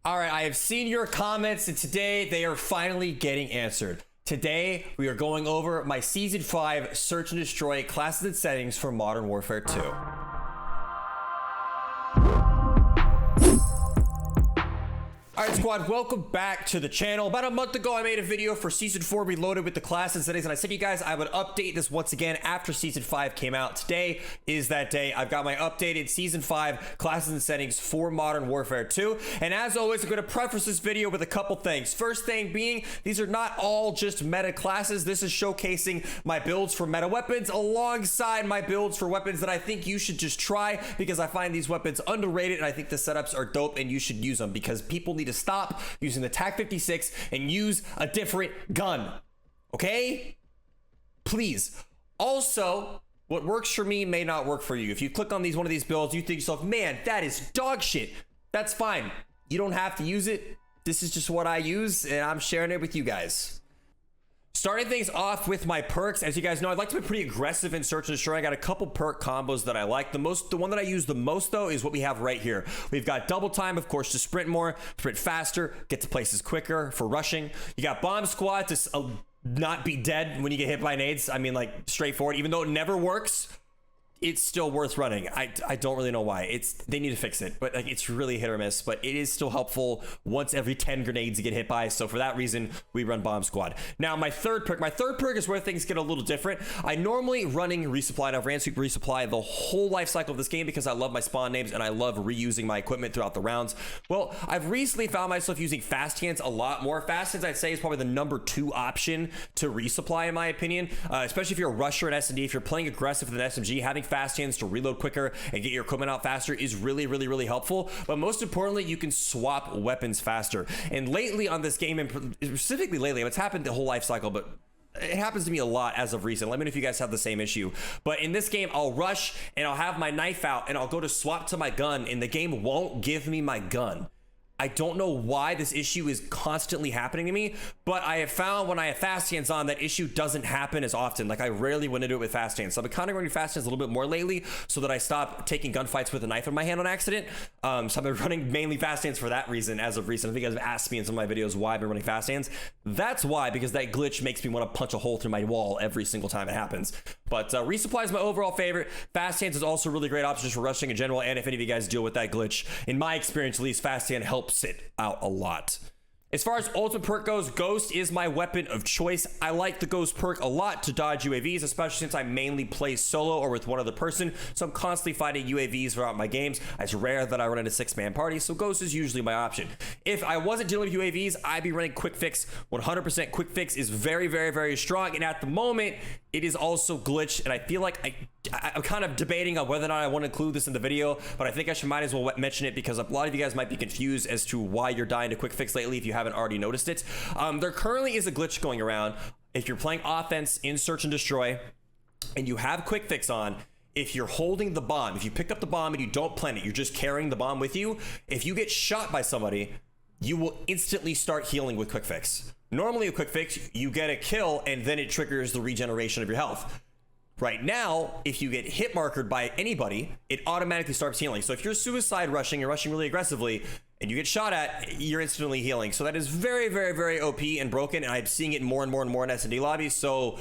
All right, I have seen your comments, and today they are finally getting answered. Today, we are going over my Season 5 Search and Destroy classes and settings for Modern Warfare 2. Alright squad, welcome back to the channel. About a month ago I made a video for Season 4 Reloaded with the class and settings, and I said to you guys I would update this once again after Season 5 came out. Today is that day. I've got my updated Season 5 classes and settings for Modern Warfare 2, and as always I'm going to preface this video with a couple things. First thing being, these are not all just meta classes. This is showcasing my builds for meta weapons alongside my builds for weapons that I think you should just try, because I find these weapons underrated and I think the setups are dope and you should use them, because people need to stop using the TAC 56 and use a different gun. Okay? Please. Also, what works for me may not work for you. If you click on one of these builds, you think to yourself, man, that is dog shit. That's fine. You don't have to use it. This is just what I use, and I'm sharing it with you guys. Starting things off with my perks, as you guys know, I'd like to be pretty aggressive in Search and Destroy. I got a couple perk combos that I like. The one that I use the most, though, is what we have right here. We've got double time, of course, to sprint more, sprint faster, get to places quicker for rushing. You got bomb squad to not be dead when you get hit by nades. I mean, like, straightforward. Even though it never works, it's still worth running. I don't really know why. They need to fix it, but like, it's really hit or miss, but it is still helpful once every 10 grenades you get hit by. So for that reason, we run bomb squad. Now my third perk is where things get a little different. I normally running resupply, and I've ran super resupply the whole life cycle of this game because I love my spawn names and I love reusing my equipment throughout the rounds. Well, I've recently found myself using fast hands a lot more. Fast hands, I'd say, is probably the #2 option to resupply in my opinion, especially if you're a rusher at SnD. If you're playing aggressive with an SMG, having fast hands to reload quicker and get your equipment out faster is really, really, really helpful. But most importantly, you can swap weapons faster. And lately on this game, and specifically lately, it's happened the whole life cycle, but it happens to me a lot as of recent. Let me know if you guys have the same issue. But in this game, I'll rush and I'll have my knife out and I'll go to swap to my gun and the game won't give me my gun. I don't know why this issue is constantly happening to me, but I have found when I have fast hands on, that issue doesn't happen as often. Like, I rarely want to do it with fast hands. So I've been kind of running fast hands a little bit more lately so that I stop taking gunfights with a knife in my hand on accident. So I've been running mainly fast hands for that reason as of recent. I think you guys have asked me in some of my videos why I've been running fast hands. That's why, because that glitch makes me want to punch a hole through my wall every single time it happens. But resupply is my overall favorite. Fast hands is also a really great option just for rushing in general, and if any of you guys deal with that glitch, in my experience at least, fast hand helps it out a lot. As far as ultimate perk goes, Ghost is my weapon of choice. I like the Ghost perk a lot to dodge UAVs, especially since I mainly play solo or with one other person, so I'm constantly fighting UAVs throughout my games. It's rare that I run into 6-man parties, so Ghost is usually my option. If I wasn't dealing with UAVs, I'd be running Quick Fix. 100% Quick Fix is very, very, very strong, and at the moment, it is also glitched, and I feel like I'm kind of debating on whether or not I want to include this in the video, but I think I might as well mention it because a lot of you guys might be confused as to why you're dying to Quick Fix lately if you haven't already noticed it. There currently is a glitch going around. If you're playing offense in Search and Destroy and you have Quick Fix on, if you're holding the bomb, if you pick up the bomb and you don't plant it, you're just carrying the bomb with you, if you get shot by somebody, you will instantly start healing with Quick Fix. Normally a Quick Fix, you get a kill and then it triggers the regeneration of your health. Right now, if you get hit markered by anybody, it automatically starts healing. So if you're suicide rushing, you're rushing really aggressively, and you get shot at, you're instantly healing. So that is very, very, very OP and broken, and I'm seeing it more and more and more in SnD lobbies. So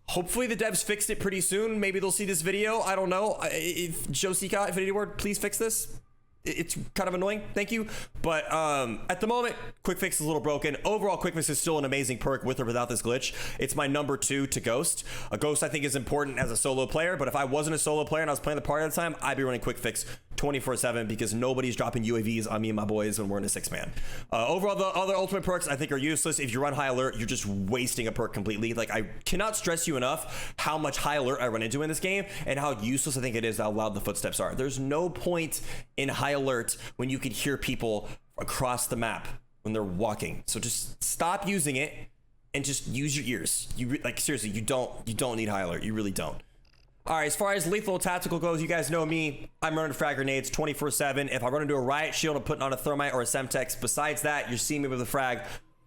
hopefully the devs fixed it pretty soon. Maybe they'll see this video. I don't know. If Joe Seacott, Infinity Ward, please fix this. It's kind of annoying, thank you. But at the moment, Quick Fix is a little broken. Overall, Quick Fix is still an amazing perk with or without this glitch. It's my #2 to Ghost. A Ghost I think is important as a solo player, but if I wasn't a solo player and I was playing the party at the time, I'd be running Quick Fix 24/7 because nobody's dropping UAVs on me and my boys when we're in a 6-man. Overall, the other ultimate perks I think are useless. If you run High Alert, you're just wasting a perk completely. Like, I cannot stress you enough how much High Alert I run into in this game and how useless I think it is how loud the footsteps are. There's no point in High Alert when you can hear people across the map when they're walking. So just stop using it and just use your ears. Like, seriously, you don't need High Alert. You really don't. All right, as far as lethal tactical goes, you guys know me. I'm running frag grenades 24/7. If I run into a riot shield, I'm putting on a thermite or a semtex. Besides that, you're seeing me with a frag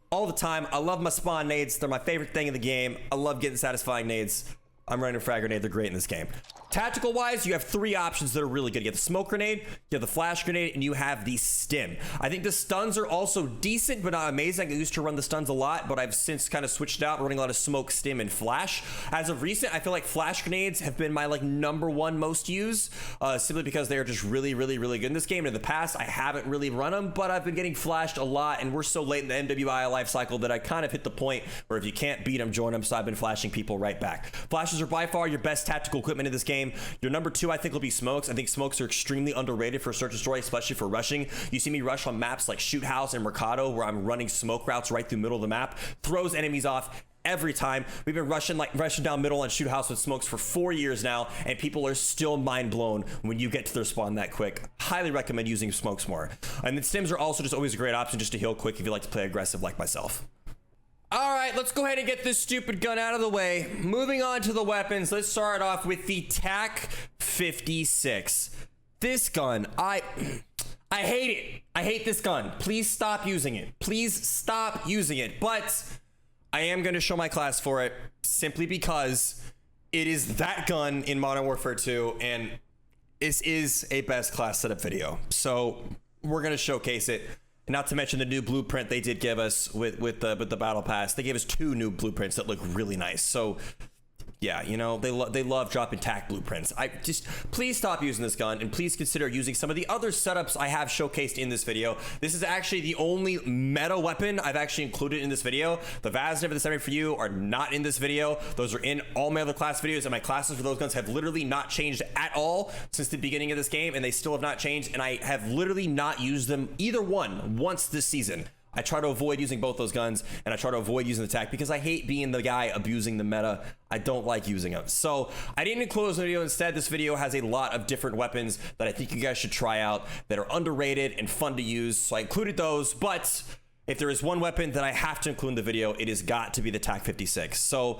all the time. I love my spawn nades. They're my favorite thing in the game. I love getting satisfying nades. I'm running a frag grenade. They're great in this game. Tactical wise, you have three options that are really good. You have the smoke grenade, you have the flash grenade, and you have the stim. I think the stuns are also decent, but not amazing. I used to run the stuns a lot, but I've since kind of switched out, running a lot of smoke, stim, and flash. As of recent, I feel like flash grenades have been my like #1 most used, simply because they are just really, really, really good in this game. In the past, I haven't really run them, but I've been getting flashed a lot, and we're so late in the MWII life cycle that I kind of hit the point where if you can't beat them, join them. So I've been flashing people right back. Flashes are by far your best tactical equipment in this game. Your number 2, I think, will be smokes. I think smokes are extremely underrated for search and destroy, especially for rushing. You see me rush on maps like Shoot House and Mercado, where I'm running smoke routes right through the middle of the map, throws enemies off every time. We've been rushing down middle and Shoot House with smokes for 4 years now, and people are still mind blown when you get to their spawn that quick. Highly recommend using smokes more. And then stims are also just always a great option just to heal quick if you like to play aggressive like myself. All right, let's go ahead and get this stupid gun out of the way. Moving on to the weapons, let's start off with the TAC 56. This gun, I hate it. I hate this gun. Please stop using it. Please stop using it. But I am going to show my class for it simply because it is that gun in Modern Warfare 2, and this is a best class setup video. So we're going to showcase it. Not to mention the new blueprint they did give us with the battle pass. They gave us 2 new blueprints that look really nice. So yeah, you know, they love dropping TAC blueprints. Please stop using this gun, and please consider using some of the other setups I have showcased in this video. This is actually the only meta weapon I've actually included in this video. The Bassp and the SnD for you are not in this video. Those are in all my other class videos, and my classes for those guns have literally not changed at all since the beginning of this game, and they still have not changed, and I have literally not used them either once this season. I try to avoid using both those guns, and I try to avoid using the TAC because I hate being the guy abusing the meta. I don't like using them. So I didn't include this video. Instead, this video has a lot of different weapons that I think you guys should try out that are underrated and fun to use. So I included those, but if there is one weapon that I have to include in the video, it has got to be the TAC 56. So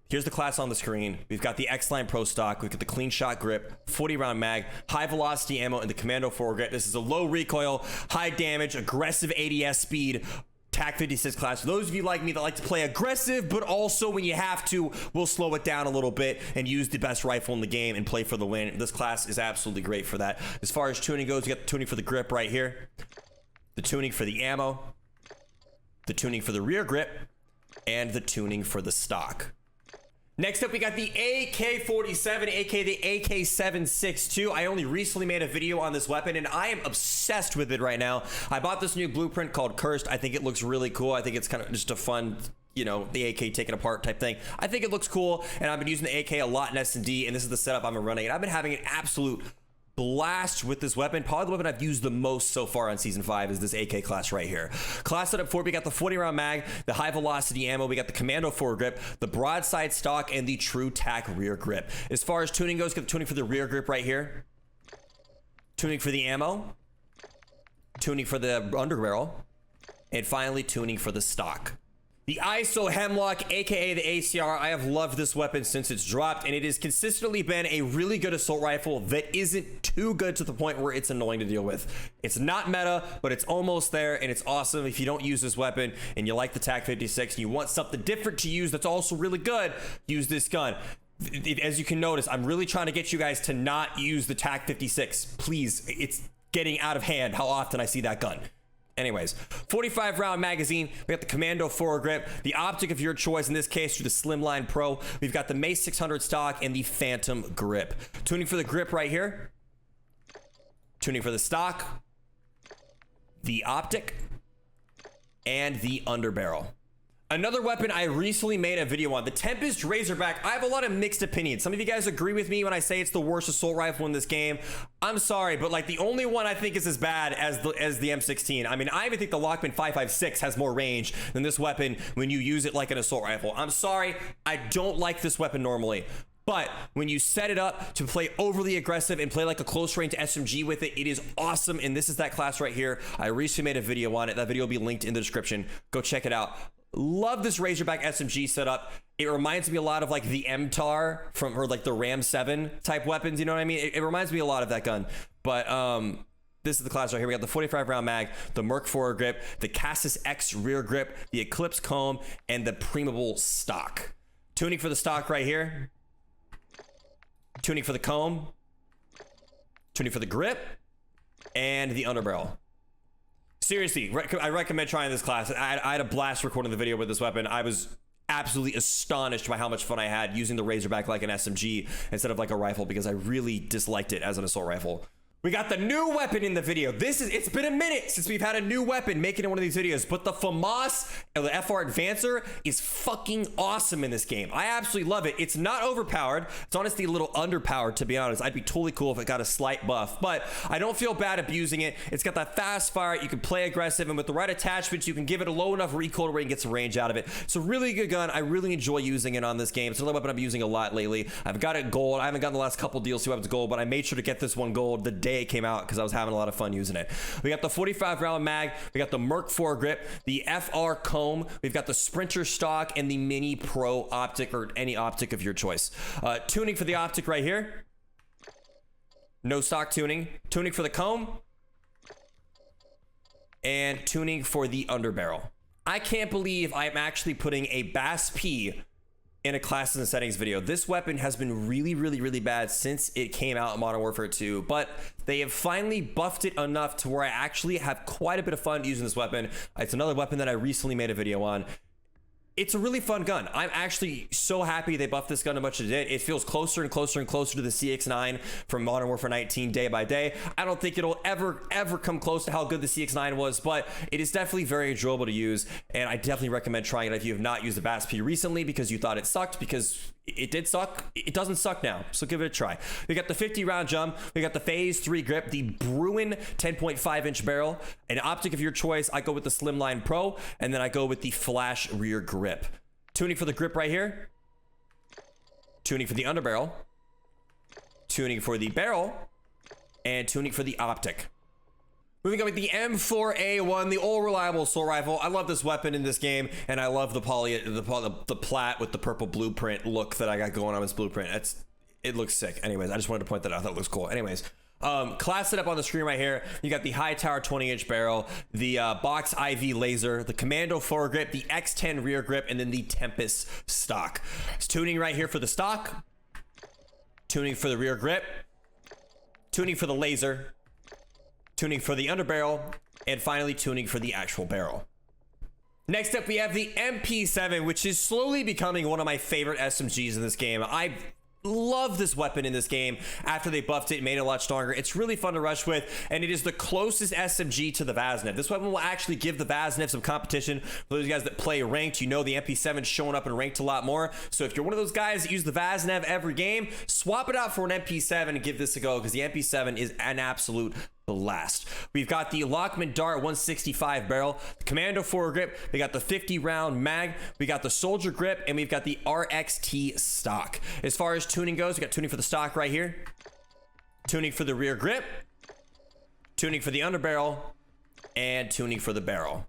here's the class on the screen. We've got the X-Line Pro Stock. We've got the clean shot grip, 40 round mag, high velocity ammo, and the Commando foregrip. This is a low recoil, high damage, aggressive ADS speed TAC 56 class. For those of you like me that like to play aggressive, but also when you have to, we'll slow it down a little bit and use the best rifle in the game and play for the win. This class is absolutely great for that. As far as tuning goes, you got the tuning for the grip right here, the tuning for the ammo, the tuning for the rear grip, and the tuning for the stock. Next up, we got the AK-47, aka the AK-762. I only recently made a video on this weapon, and I am obsessed with it right now. I bought this new blueprint called Cursed. I think it looks really cool. I think it's kind of just a fun, you know, the AK taken apart type thing. I think it looks cool, and I've been using the AK a lot in SnD, and this is the setup I've been running. And I've been having an absolute blast with this weapon. Probably the weapon I've used the most so far on season 5 is this AK class right here. Class setup 4, we got the 40 round mag, the high velocity ammo, we got the Commando foregrip, the broadside stock, and the true TAC rear grip. As far as tuning goes, got the tuning for the rear grip right here, tuning for the ammo, tuning for the underbarrel, and finally tuning for the stock. The ISO Hemlock, aka the ACR, I have loved this weapon since it's dropped, and it has consistently been a really good assault rifle that isn't too good to the point where it's annoying to deal with. It's not meta, but it's almost there, and it's awesome. If you don't use this weapon and you like the TAC 56 and you want something different to use that's also really good, use this gun. As you can notice, I'm really trying to get you guys to not use the TAC 56. Please, it's getting out of hand how often I see that gun. Anyways, 45 round magazine. We got the Commando foregrip, the optic of your choice, in this case through the Slimline Pro. We've got the Mace 600 stock and the Phantom grip. Tuning for the grip right here. Tuning for the stock, the optic, and the underbarrel. Another weapon I recently made a video on, the Tempest Razorback. I have a lot of mixed opinions. Some of you guys agree with me when I say it's the worst assault rifle in this game. I'm sorry, but like the only one I think is as bad as the M16. I mean, I even think the Lockman 5.56 has more range than this weapon when you use it like an assault rifle. I'm sorry, I don't like this weapon normally. But when you set it up to play overly aggressive and play like a close range SMG with it, it is awesome. And this is that class right here. I recently made a video on it. That video will be linked in the description. Go check it out. Love this Razorback SMG setup. It reminds me a lot of like the MTAR from, or like the Ram 7 type weapons. You know what I mean? It reminds me a lot of that gun. But this is the class right here. We got the 45 round mag, the Merc foregrip, the Cassis X rear grip, the Eclipse comb, and the Primable stock. Tuning for the stock right here. tuning for the comb, tuning for the grip, and the underbarrel. Seriously, I recommend trying this class. I had a blast recording the video with this weapon. I was absolutely astonished by how much fun I had using the Razorback like an SMG instead of like a rifle, because I really disliked it as an assault rifle. We got the new weapon in the video. It's been a minute since we've had a new weapon making in one of these videos, but the FAMAS, or the FR Advancer, is fucking awesome in this game. I absolutely love it. It's not overpowered. It's honestly a little underpowered, to be honest. I'd be totally cool if it got a slight buff, but I don't feel bad abusing it. It's got that fast fire. You can play aggressive, and with the right attachments, you can give it a low enough recoil to where you can get some range out of it. It's a really good gun. I really enjoy using it on this game. It's another weapon I'm using a lot lately. I've got it gold. I haven't gotten the last couple DLC weapons gold, but I made sure to get this one gold the day it came out because I was having a lot of fun using it. We got the 45 round mag. We got the Merc 4 grip, the FR comb. We've got the Sprinter stock and the Mini Pro optic, or any optic of your choice. Tuning for the optic right here. No stock tuning. Tuning for the comb. And tuning for the underbarrel. I can't believe I'm actually putting a Bassp in a classes and settings video. This weapon has been really bad since it came out in Modern Warfare 2, but they have finally buffed it enough to where I actually have quite a bit of fun using this weapon. It's another weapon that I recently made a video on. It's a really fun gun. I'm actually so happy they buffed this gun as much as it did. It feels closer and closer and closer to the CX-9 from Modern Warfare 19 day by day. I don't think it'll ever come close to how good the CX-9 was, but it is definitely very enjoyable to use, and I definitely recommend trying it if you have not used the Bassp recently because you thought it sucked, because it did suck. It doesn't suck now, so give it a try. We got the 50 round jump. We got the phase 3 grip, the Bruin 10.5 inch barrel, an optic of your choice. I go with the Slimline Pro, and then I go with the flash rear grip. Tuning for the grip right here. Tuning for the underbarrel. Tuning for the barrel, and tuning for the optic. Moving on with the M4A1, the all reliable assault rifle. I love this weapon in this game, and I love the plat with the purple blueprint look that I got going on this blueprint. It looks sick. Anyways, I just wanted to point that out. I thought it looks cool. Anyways, class setup on the screen right here. You got the high tower 20-inch barrel, the box IV laser, the Commando foregrip, the X10 rear grip, and then the Tempest stock. It's tuning right here for the stock, tuning for the rear grip, tuning for the laser, tuning for the underbarrel, and finally tuning for the actual barrel. Next up, we have the MP7, which is slowly becoming one of my favorite SMGs in this game. I love this weapon in this game. After they buffed it, made it a lot stronger. It's really fun to rush with, and it is the closest SMG to the Vaznev. This weapon will actually give the Vaznev some competition. For those guys that play ranked, you know the MP7 is showing up in ranked a lot more. So if you're one of those guys that use the Vaznev every game, swap it out for an MP7 and give this a go, because the MP7 is an absolute blast. We've got the Lockman Dart 165 barrel, the Commando foregrip, we got the 50 round mag, we got the Soldier grip, and we've got the RXT stock. As far as tuning goes, we got tuning for the stock right here, tuning for the rear grip, tuning for the underbarrel, and tuning for the barrel.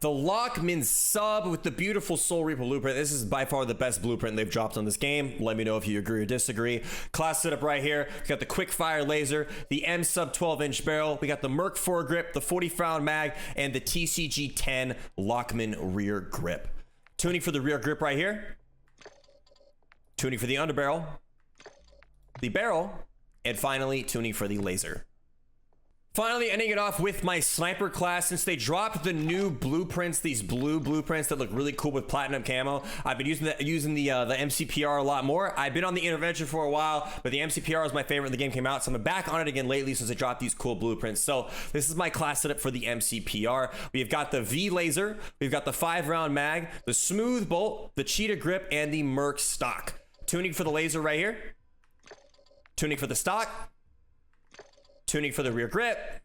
The Lockman sub with the beautiful Soul Reaper blueprint. This is by far the best blueprint they've dropped on this game. Let me know if you agree or disagree. Class setup right here. We got the quick fire laser, the M sub 12-inch barrel. We got the Merc 4 grip, the 40 round mag, and the TCG 10 Lockman rear grip. Tuning for the rear grip right here. Tuning for the underbarrel, the barrel, and finally tuning for the laser. Finally, ending it off with my sniper class. Since they dropped the new blueprints, these blue blueprints that look really cool with platinum camo, I've been using the MCPR a lot more. I've been on the intervention for a while, but the MCPR was my favorite when the game came out, so I'm back on it again lately since they dropped these cool blueprints. So this is my class setup for the MCPR. We've got the V laser, we've got the 5 round mag, the smooth bolt, the cheetah grip, and the Merc stock. Tuning for the laser right here, tuning for the stock, tuning for the rear grip.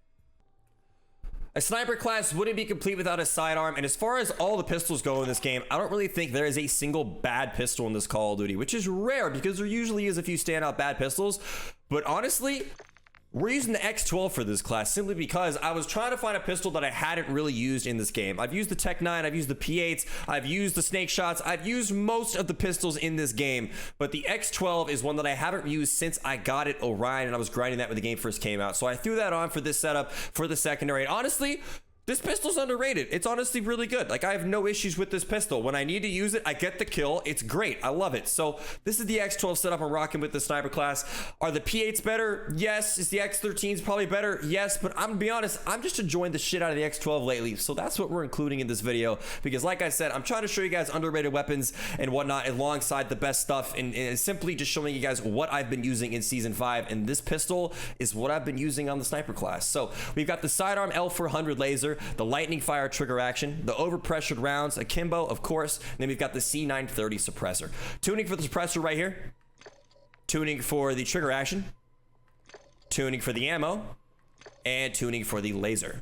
A sniper class wouldn't be complete without a sidearm, and as far as all the pistols go in this game, I don't really think there is a single bad pistol in this Call of Duty, which is rare because there usually is a few standout bad pistols. But honestly, we're using the X12 for this class simply because I was trying to find a pistol that I hadn't really used in this game. I've used the Tech 9, I've used the P8s, I've used the Snake Shots, I've used most of the pistols in this game, but the X12 is one that I haven't used since I got it Orion, and I was grinding that when the game first came out. So I threw that on for this setup for the secondary. And honestly, This pistol's underrated. It's honestly really good. Like, I have no issues with this pistol. When I need to use it, I get the kill. It's great. I love it. So this is the X12 setup I'm rocking with the sniper class. Are the P8s better? Yes. Is the X13s probably better? Yes. But I'm gonna be honest, I'm just enjoying the shit out of the X12 lately. So that's what we're including in this video, because like I said, I'm trying to show you guys underrated weapons and whatnot alongside the best stuff, and simply just showing you guys what I've been using in season 5. And this pistol is what I've been using on the sniper class. So we've got the sidearm L400 laser, the lightning fire trigger action, the overpressured rounds, akimbo, of course, and then we've got the C930 suppressor. Tuning for the suppressor right here, tuning for the trigger action, tuning for the ammo, and tuning for the laser.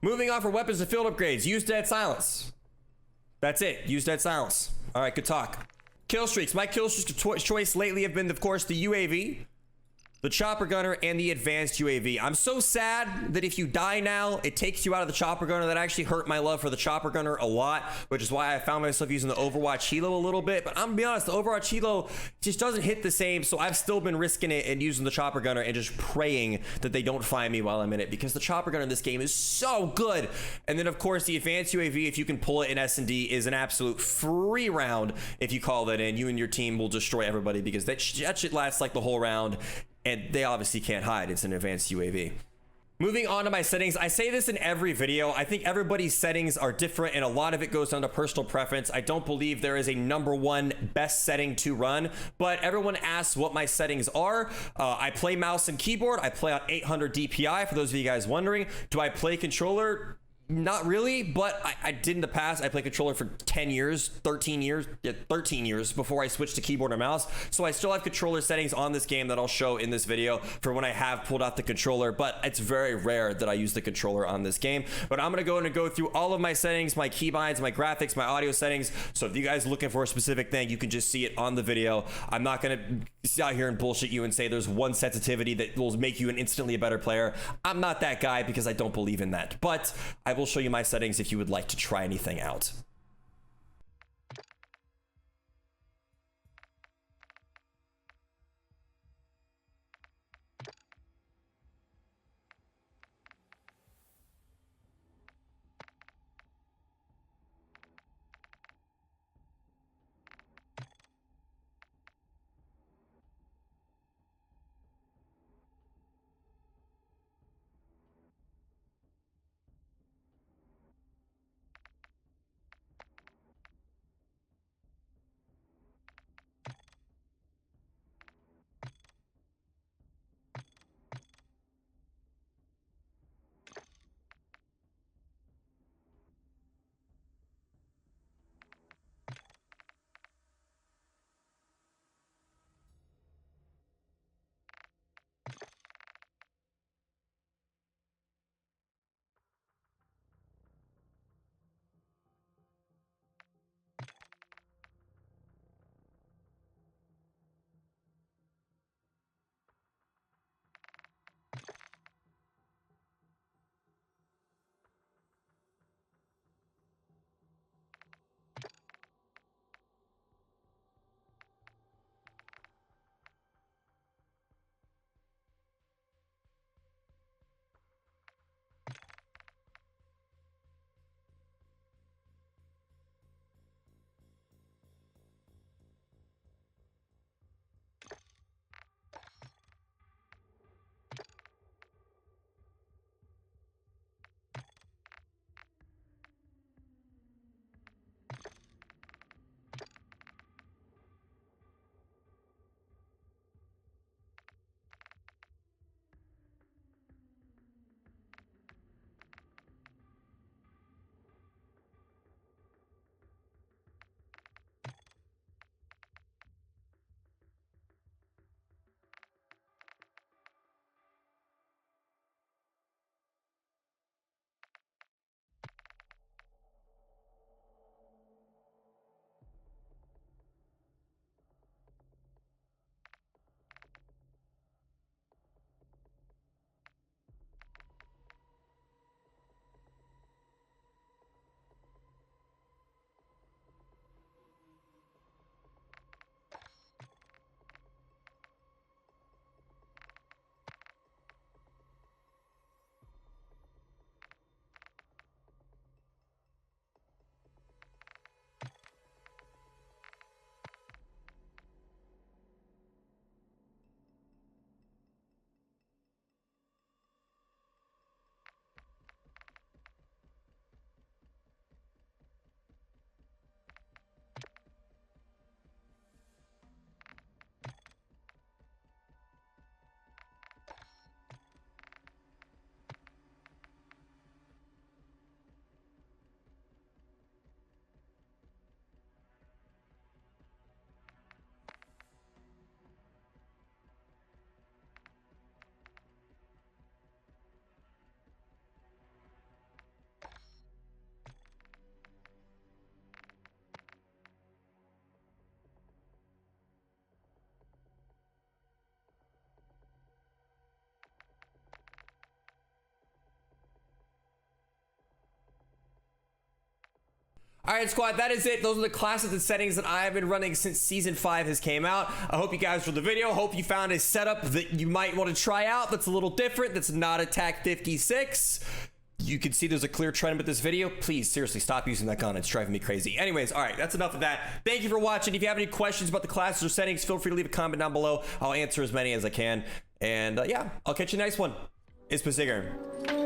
Moving on for weapons and field upgrades, use dead silence. That's it, use dead silence. All right, good talk. Kill streaks. My kill streaks of choice lately have been, of course, the UAV, the chopper gunner, and the advanced UAV. I'm so sad that if you die now, it takes you out of the chopper gunner. That actually hurt my love for the chopper gunner a lot, which is why I found myself using the Overwatch Helo a little bit. But I'm gonna be honest, the Overwatch Helo just doesn't hit the same, so I've still been risking it and using the chopper gunner and just praying that they don't find me while I'm in it, because the chopper gunner in this game is so good. And then, of course, the advanced UAV, if you can pull it in SnD, is an absolute free round. If you call that in, you and your team will destroy everybody, because that shit lasts like the whole round. And they obviously can't hide. It's an advanced UAV. Moving on to my settings, I say this in every video. I think everybody's settings are different, and a lot of it goes down to personal preference. I don't believe there is a #1 best setting to run, but everyone asks what my settings are. I play mouse and keyboard. I play on 800 DPI, for those of you guys wondering. Do I play controller? Not really, but I did in the past. I played controller for 10 years, 13 years, yeah, 13 years before I switched to keyboard and mouse. So I still have controller settings on this game that I'll show in this video for when I have pulled out the controller, but it's very rare that I use the controller on this game. But I'm gonna go in and go through all of my settings, my keybinds, my graphics, my audio settings. So if you guys are looking for a specific thing, you can just see it on the video. I'm not gonna sit out here and bullshit you and say there's one sensitivity that will make you an instantly a better player. I'm not that guy, because I don't believe in that. But I will show you my settings if you would like to try anything out. All right, squad, that is it. Those are the classes and settings that I have been running since Season 5 has came out. I hope you guys enjoyed the video. Hope you found a setup that you might want to try out that's a little different, that's not a TAC 56. You can see there's a clear trend with this video. Please, seriously, stop using that gun. It's driving me crazy. Anyways, all right, that's enough of that. Thank you for watching. If you have any questions about the classes or settings, feel free to leave a comment down below. I'll answer as many as I can. And yeah, I'll catch you in the next one. It's Bassp.